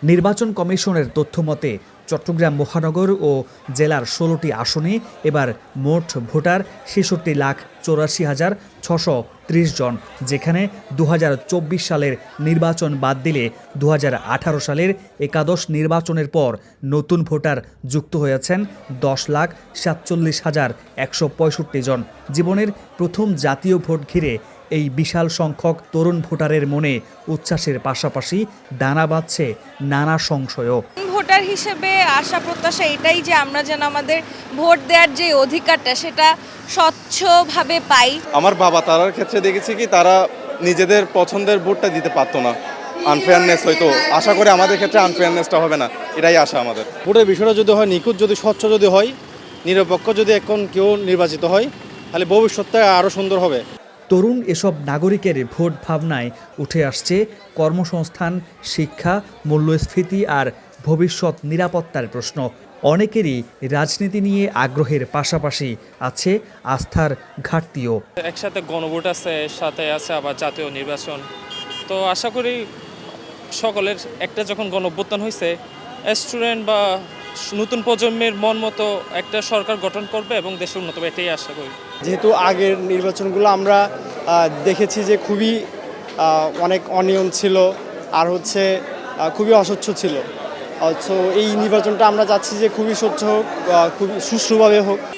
নির্বাচন কমিশনের তথ্যমতে চট্টগ্রাম মহানগর ও জেলার ১৬টি আসনে এবার মোট ভোটার ৬৬,৮৪,৬৩০ জন, যেখানে ২০২৪ সালের নির্বাচন বাদ দিলে ২০১৮ সালের একাদশ নির্বাচনের পর নতুন ভোটার যুক্ত হয়েছেন ১০,৪৭,১৬৫ জন। জীবনের প্রথম জাতীয় ভোট ঘিরে এই বিশাল সংখ্যক তরুণ ভোটারের মনে উচ্ছ্বাসের পাশাপাশি দানা বাঁধছে নানা সংশয়ও। ভোটার হিসেবে আশা প্রত্যাশা এটাই যে আমরা যেন আমাদের ভোট দেওয়ার যে অধিকারটা সেটা স্বচ্ছভাবে পাই। আমার বাবা তারার ক্ষেত্রে দেখেছি কি তারা নিজেদের পছন্দের ভোটটা দিতে পারতো না, আনফেয়ারনেস হয়তো। আশা করি আমাদের ক্ষেত্রে আনফেয়ারনেসটা হবে না, এটাই আশা আমাদের। ভোটের বিষয়টা যদি হয় নিখুঁত, যদি স্বচ্ছ যদি হয়, নিরপেক্ষ যদি এখন কেউ নির্বাচিত হয়, তাহলে ভবিষ্যৎটা আরও সুন্দর হবে। তরুণ এসব নাগরিকের ভোট ভাবনায় উঠে আসছে কর্মসংস্থান, শিক্ষা, মূল্যস্ফীতি আর ভবিষ্যৎ নিরাপত্তার প্রশ্ন। অনেকেরই রাজনীতি নিয়ে আগ্রহের পাশাপাশি আছে আস্থার ঘাটতিও। একসাথে গণভোট আছে, সাথে আছে আবার জাতীয় নির্বাচন। তো আশা করি সকলের একটা যখন গণঅভ্যুত্থান হয়েছে, স্টুডেন্ট বা নতুন প্রজন্মের মন মতো একটা সরকার গঠন করবে এবং দেশের উন্নত হবে, এটাই আশা করি। যেহেতু আগের নির্বাচনগুলো আমরা দেখেছি যে খুবই অনেক অনিয়ম ছিল আর খুবই অস্বচ্ছ ছিল। সো এই নির্বাচনটা আমরা চাচ্ছি যে খুবই স্বচ্ছ হোক, খুবই সুষ্ঠুভাবে হোক।